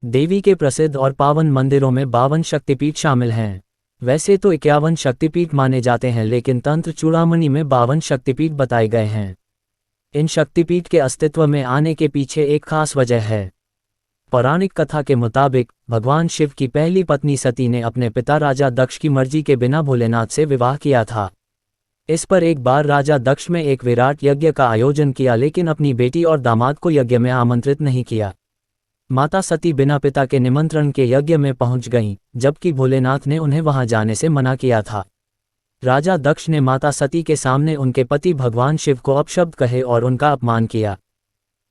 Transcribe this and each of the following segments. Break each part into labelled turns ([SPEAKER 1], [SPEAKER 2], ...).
[SPEAKER 1] देवी के प्रसिद्ध और पावन मंदिरों में 52 शक्तिपीठ शामिल हैं। वैसे तो 51 शक्तिपीठ माने जाते हैं, लेकिन तंत्र चूड़ामणि में 52 शक्तिपीठ बताए गए हैं। इन शक्तिपीठ के अस्तित्व में आने के पीछे एक खास वजह है। पौराणिक कथा के मुताबिक भगवान शिव की पहली पत्नी सती ने अपने पिता राजा दक्ष की मर्जी के बिना भोलेनाथ से विवाह किया था। इस पर एक बार राजा दक्ष में एक विराट यज्ञ का आयोजन किया, लेकिन अपनी बेटी और दामाद को यज्ञ में आमंत्रित नहीं किया। माता सती बिना पिता के निमंत्रण के यज्ञ में पहुंच गईं, जबकि भोलेनाथ ने उन्हें वहां जाने से मना किया था। राजा दक्ष ने माता सती के सामने उनके पति भगवान शिव को अपशब्द कहे और उनका अपमान किया।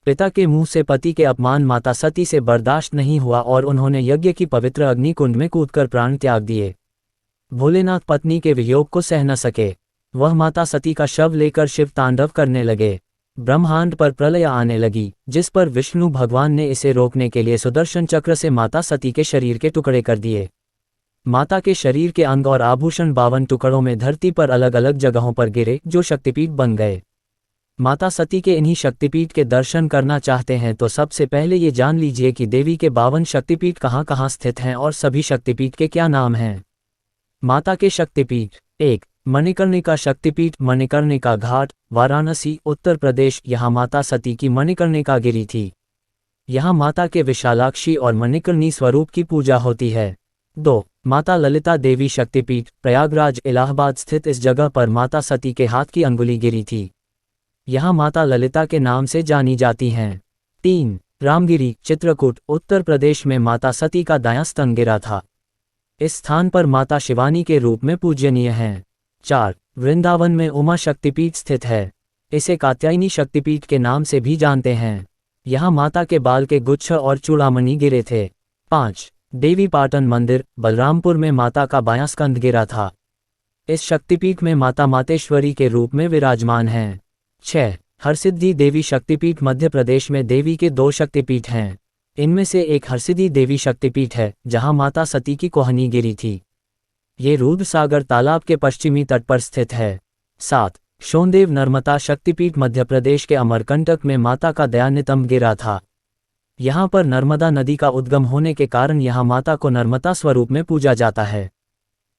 [SPEAKER 1] पिता के मुंह से पति के अपमान माता सती से बर्दाश्त नहीं हुआ और उन्होंने यज्ञ की पवित्र अग्निकुंड में कूदकर प्राण त्याग दिए। भोलेनाथ पत्नी के वियोग को सह न सके। वह माता सती का शव लेकर शिव तांडव करने लगे। ब्रह्मांड पर प्रलय आने लगी, जिस पर विष्णु भगवान ने इसे रोकने के लिए सुदर्शन चक्र से माता सती के शरीर के टुकड़े कर दिए। माता के शरीर के अंग और आभूषण 52 टुकड़ों में धरती पर अलग अलग जगहों पर गिरे, जो शक्तिपीठ बन गए। माता सती के इन्हीं शक्तिपीठ के दर्शन करना चाहते हैं तो सबसे पहले ये जान लीजिए कि देवी के 52 शक्तिपीठ कहाँ कहाँ स्थित हैं और सभी शक्तिपीठ के क्या नाम हैं। माता के शक्तिपीठ। 1. मणिकर्णिका शक्तिपीठ। मणिकर्णिका घाट, वाराणसी, उत्तर प्रदेश। यहाँ माता सती की मणिकर्णिका गिरी थी। यहाँ माता के विशालाक्षी और मणिकर्णी स्वरूप की पूजा होती है। 2. माता ललिता देवी शक्तिपीठ। प्रयागराज, इलाहाबाद स्थित इस जगह पर माता सती के हाथ की अंगुली गिरी थी। यहाँ माता ललिता के नाम से जानी जाती हैं। 3. रामगिरी, चित्रकूट, उत्तर प्रदेश में माता सती का दायां स्तन गिरा था। इस स्थान पर माता शिवानी के रूप में पूजनीय हैं। 4. वृंदावन में उमा शक्तिपीठ स्थित है। इसे कात्यायनी शक्तिपीठ के नाम से भी जानते हैं। यहाँ माता के बाल के गुच्छ और चूड़ामणि गिरे थे। 5. देवी पाटन मंदिर, बलरामपुर में माता का बायां स्कंध गिरा था। इस शक्तिपीठ में माता मातेश्वरी के रूप में विराजमान हैं। 6. हरसिद्धि देवी शक्तिपीठ। मध्य प्रदेश में देवी के 2 शक्तिपीठ हैं। इनमें से एक हरसिद्धि देवी शक्तिपीठ है, जहां माता सती की कोहनी गिरी थी। ये रूधसागर तालाब के पश्चिमी तट पर स्थित है। 7. शोनदेव नर्मदा शक्तिपीठ। मध्य प्रदेश के अमरकंटक में माता का दयानितंब गिरा था। यहाँ पर नर्मदा नदी का उद्गम होने के कारण यहाँ माता को नर्मदा स्वरूप में पूजा जाता है।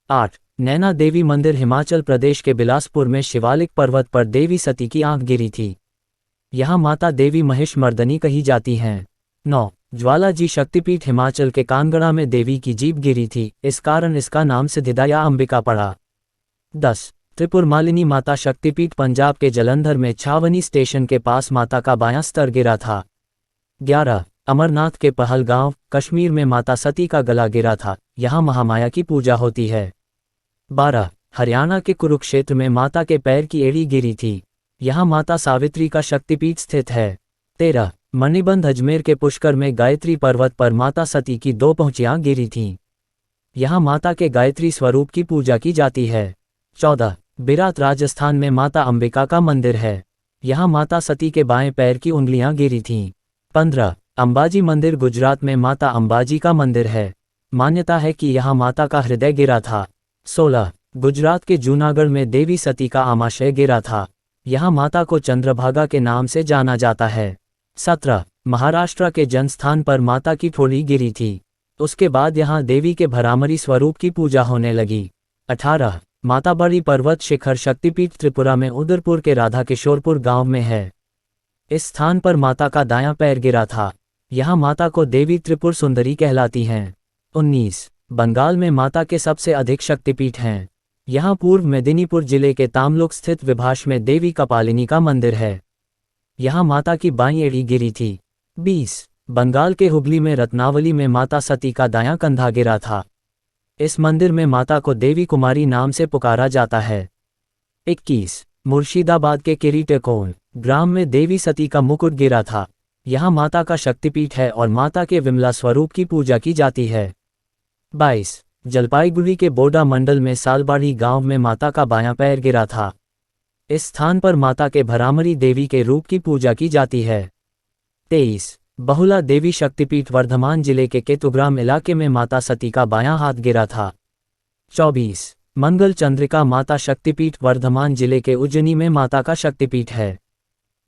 [SPEAKER 1] 8. नैना देवी मंदिर। हिमाचल प्रदेश के बिलासपुर में शिवालिक पर्वत पर देवी सती की आंख गिरी थी। यहाँ माता देवी महिषमर्दनी कही जाती हैं। 9. ज्वालाजी शक्तिपीठ। हिमाचल के कांगड़ा में देवी की जीभ गिरी थी, इस कारण इसका नाम सिद्धिदा या अंबिका पड़ा। 10. त्रिपुर मालिनी माता शक्तिपीठ। पंजाब के जलंधर में छावनी स्टेशन के पास माता का बायां स्तर गिरा था। 11. अमरनाथ के पहलगांव, कश्मीर में माता सती का गला गिरा था। यहाँ महामाया की पूजा होती है। 12. हरियाणा के कुरुक्षेत्र में माता के पैर की एड़ी गिरी थी। यहाँ माता सावित्री का शक्तिपीठ स्थित है। 13. मणिबंध अजमेर के पुष्कर में गायत्री पर्वत पर माता सती की 2 पहुंचियां गिरी थीं। यहाँ माता के गायत्री स्वरूप की पूजा की जाती है। 14. बिरात राजस्थान में माता अंबिका का मंदिर है। यहाँ माता सती के बाएं पैर की उंगलियां गिरी थीं। 15. अंबाजी मंदिर गुजरात में माता अंबाजी का मंदिर है। मान्यता है कि यहाँ माता का हृदय गिरा था। 16. गुजरात के जूनागढ़ में देवी सती का आमाशय गिरा था। यहाँ माता को चंद्रभागा के नाम से जाना जाता है। 17. महाराष्ट्र के जनस्थान पर माता की ठोड़ी गिरी थी। उसके बाद यहाँ देवी के भरामरी स्वरूप की पूजा होने लगी। 18. माता बड़ी पर्वत शिखर शक्तिपीठ। त्रिपुरा में उदयपुर के राधा किशोरपुर गांव में है। इस स्थान पर माता का दायां पैर गिरा था। यहाँ माता को देवी त्रिपुर सुंदरी कहलाती हैं। 19. बंगाल में माता के सबसे अधिक शक्तिपीठ हैं। यहाँ पूर्व मेदिनीपुर जिले के तामलुक स्थित विभाष में देवी कपालिनी का मंदिर है। यहाँ माता की बाईं एड़ी गिरी थी। 20. बंगाल के हुगली में रत्नावली में माता सती का दायां कंधा गिरा था। इस मंदिर में माता को देवी कुमारी नाम से पुकारा जाता है। 21. मुर्शिदाबाद के किरीटेकोन ग्राम में देवी सती का मुकुट गिरा था। यहाँ माता का शक्तिपीठ है और माता के विमला स्वरूप की पूजा की जाती है। 22. जलपाईगुड़ी के बोडा मंडल में सालबाड़ी गांव में माता का बायां पैर गिरा था। इस स्थान पर माता के भरामरी देवी के रूप की पूजा की जाती है। 23. बहुला देवी शक्तिपीठ। वर्धमान जिले के केतुग्राम इलाके में माता सती का बायां हाथ गिरा था। 24. मंगल चंद्रिका माता शक्तिपीठ। वर्धमान जिले के उज्जैनी में माता का शक्तिपीठ है।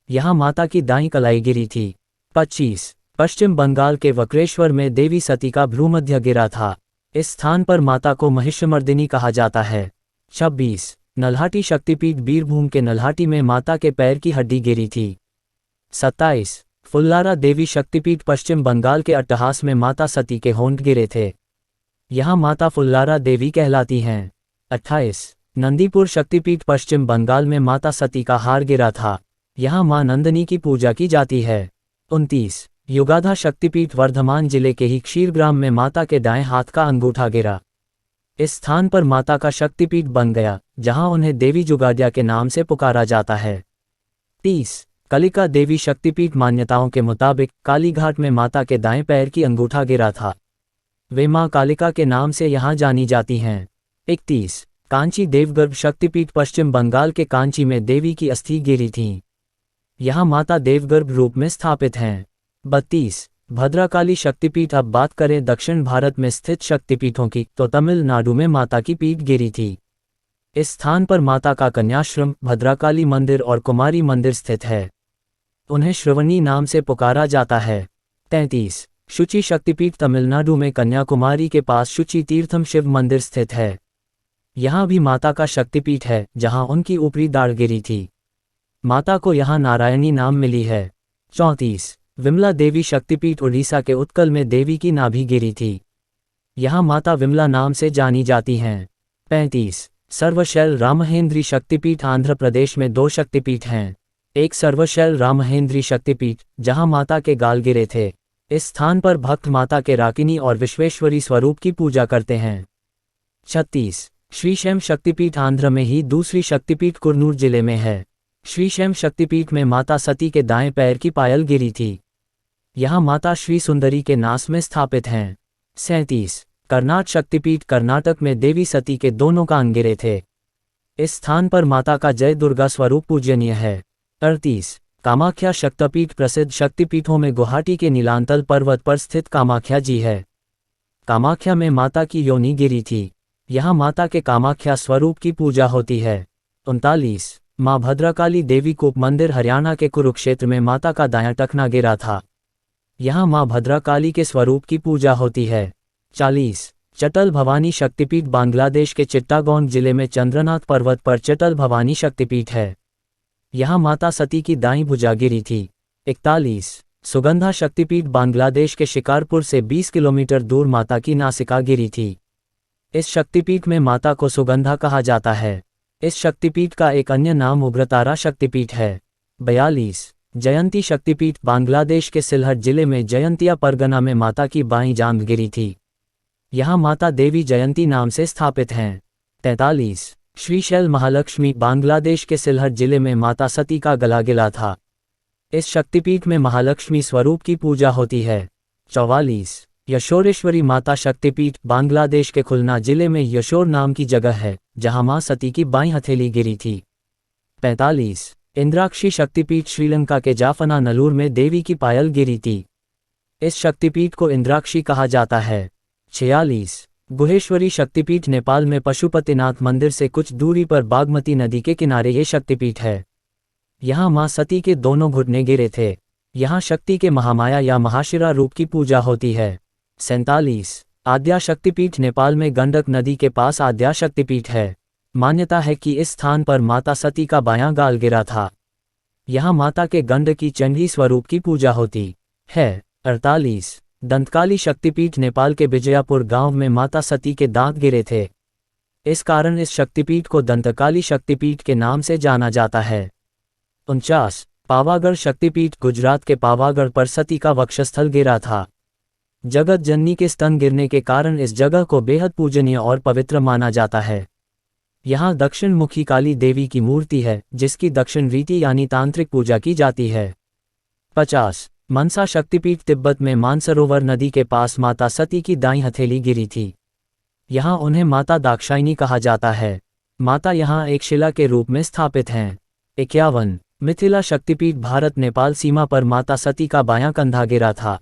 [SPEAKER 1] यहाँ माता की दाईं कलाई गिरी थी। 25. पश्चिम बंगाल के वक्रेश्वर में देवी सती का भ्रूमध्य गिरा था। इस स्थान पर माता को महिषमर्दिनी कहा जाता है। 26 नल्हाटी शक्तिपीठ बीरभूम के नल्हाटी में माता के पैर की हड्डी गिरी थी। 27 फुल्लारा देवी शक्तिपीठ पश्चिम बंगाल के अट्टहास में माता सती के होंठ गिरे थे। यहाँ माता फुल्लारा देवी कहलाती हैं। 28 नंदीपुर शक्तिपीठ पश्चिम बंगाल में माता सती का हार गिरा था। यहाँ मां नंदिनी की पूजा की जाती है। 29 युगाधा शक्तिपीठ वर्धमान जिले के ही क्षीरग्राम में माता के दाएं हाथ का अंगूठा गिरा। इस स्थान पर माता का शक्तिपीठ बन गया, जहां उन्हें देवी जुगाद्या के नाम से पुकारा जाता है। 30 कलिका देवी शक्तिपीठ मान्यताओं के मुताबिक कालीघाट में माता के दाएं पैर की अंगूठा गिरा था। वे मां कालिका के नाम से यहां जानी जाती हैं। 31 कांची देवगर्भ शक्तिपीठ पश्चिम बंगाल के कांची में देवी की अस्थि गिरी थीं। यहाँ माता देवगर्भ रूप में स्थापित हैं। 32 भद्रकाली शक्तिपीठ। अब बात करें दक्षिण भारत में स्थित शक्तिपीठों की, तो तमिलनाडु में माता की पीठ गिरी थी। इस स्थान पर माता का कन्याश्रम, भद्रकाली मंदिर और कुमारी मंदिर स्थित है। उन्हें श्रवणी नाम से पुकारा जाता है। 33 शुचि शक्तिपीठ तमिलनाडु में कन्याकुमारी के पास शुचि तीर्थम शिव मंदिर स्थित है। यहाँ भी माता का शक्तिपीठ है, जहाँ उनकी ऊपरी दाढ़ गिरी थी। माता को यहाँ नारायणी नाम मिली है। 34 विमला देवी शक्तिपीठ उड़ीसा के उत्कल में देवी की नाभि गिरी थी। यहाँ माता विमला नाम से जानी जाती हैं। 35 सर्वशैल रामहेंद्री शक्तिपीठ आंध्र प्रदेश में 2 शक्तिपीठ हैं। एक सर्वशैल रामहेंद्री शक्तिपीठ, जहाँ माता के गाल गिरे थे। इस स्थान पर भक्त माता के राकिनी और विश्वेश्वरी स्वरूप की पूजा करते हैं। 36 श्रीशैम शक्तिपीठ आंध्र में ही दूसरी शक्तिपीठ कुरनूर जिले में है। श्रीशैम शक्तिपीठ में माता सती के दाएं पैर की पायल गिरी थी। यहाँ माता श्री सुंदरी के नास में स्थापित हैं। 37 कर्नाट शक्तिपीठ कर्नाटक में देवी सती के दोनों कान गिरे थे। इस स्थान पर माता का जय दुर्गा स्वरूप पूजनीय है। 38 कामाख्या शक्तिपीठ प्रसिद्ध शक्तिपीठों में गुवाहाटी के नीलांचल पर्वत पर स्थित कामाख्या जी है। कामाख्या में माता की योनि गिरी थी। यहाँ माता के कामाख्या स्वरूप की पूजा होती है। 39 मां भद्रकाली देवी कूप मंदिर हरियाणा के कुरुक्षेत्र में माता का दायां टखना गिरा था। यहाँ मां भद्रकाली के स्वरूप की पूजा होती है। 40 चटल भवानी शक्तिपीठ बांग्लादेश के चिट्टागोंग जिले में चंद्रनाथ पर्वत पर चटल भवानी शक्तिपीठ है। यहाँ माता सती की दाईं भुजा गिरी थी। 41 सुगंधा शक्तिपीठ बांग्लादेश के शिकारपुर से 20 किलोमीटर दूर माता की नासिका गिरी थी। इस शक्तिपीठ में माता को सुगंधा कहा जाता है। इस शक्तिपीठ का एक अन्य नाम उग्रतारा शक्तिपीठ है। 42 जयंती शक्तिपीठ बांग्लादेश के सिलहट जिले में जयंतिया परगना में माता की बाईं जांघ गिरी थी। यहाँ माता देवी जयंती नाम से स्थापित हैं। 43 श्रीशैल महालक्ष्मी बांग्लादेश के सिलहट जिले में माता सती का गला गिला था। इस शक्तिपीठ में महालक्ष्मी स्वरूप की पूजा होती है। 44 यशोरेश्वरी माता शक्तिपीठ बांग्लादेश के खुलना जिले में यशोर नाम की जगह है, जहां मां सती की बाईं हथेली गिरी थी। 45 इंद्राक्षी शक्तिपीठ श्रीलंका के जाफना नलूर में देवी की पायल गिरी थी। इस शक्तिपीठ को इंद्राक्षी कहा जाता है। 46 गुहेश्वरी शक्तिपीठ नेपाल में पशुपतिनाथ मंदिर से कुछ दूरी पर बागमती नदी के किनारे ये शक्तिपीठ है। यहाँ मां सती के दोनों घुटने गिरे थे। यहाँ शक्ति के महामाया या महाशिरा रूप की पूजा होती है। 47 आद्या शक्तिपीठ नेपाल में गंडक नदी के पास आद्या शक्तिपीठ है। मान्यता है कि इस स्थान पर माता सती का बायां गाल गिरा था। यहाँ माता के गंड की चंडी स्वरूप की पूजा होती है। 48 दंतकाली शक्तिपीठ नेपाल के विजयापुर गांव में माता सती के दांत गिरे थे। इस कारण इस शक्तिपीठ को दंतकाली शक्तिपीठ के नाम से जाना जाता है। 49 पावागढ़ शक्तिपीठ गुजरात के पावागढ़ पर सती का वक्षस्थल गिरा था। जगत जननी के स्तन गिरने के कारण इस जगह को बेहद पूजनीय और पवित्र माना जाता है। यहाँ दक्षिण मुखी काली देवी की मूर्ति है, जिसकी दक्षिण रीति यानी तांत्रिक पूजा की जाती है। 50 मनसा शक्तिपीठ तिब्बत में मानसरोवर नदी के पास माता सती की दाईं हथेली गिरी थी। यहाँ उन्हें माता दाक्षायणी कहा जाता है। माता यहाँ एक शिला के रूप में स्थापित हैं। 51 मिथिला शक्तिपीठ भारत नेपाल सीमा पर माता सती का बायां कंधा गिरा था।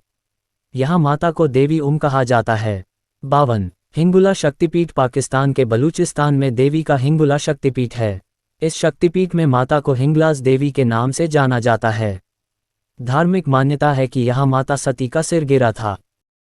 [SPEAKER 1] यहाँ माता को देवी कहा जाता है। 52 हिंगुला शक्तिपीठ पाकिस्तान के बलूचिस्तान में देवी का हिंगुला शक्तिपीठ है। इस शक्तिपीठ में माता को हिंगलाज देवी के नाम से जाना जाता है। धार्मिक मान्यता है कि यहाँ माता सती का सिर गिरा था।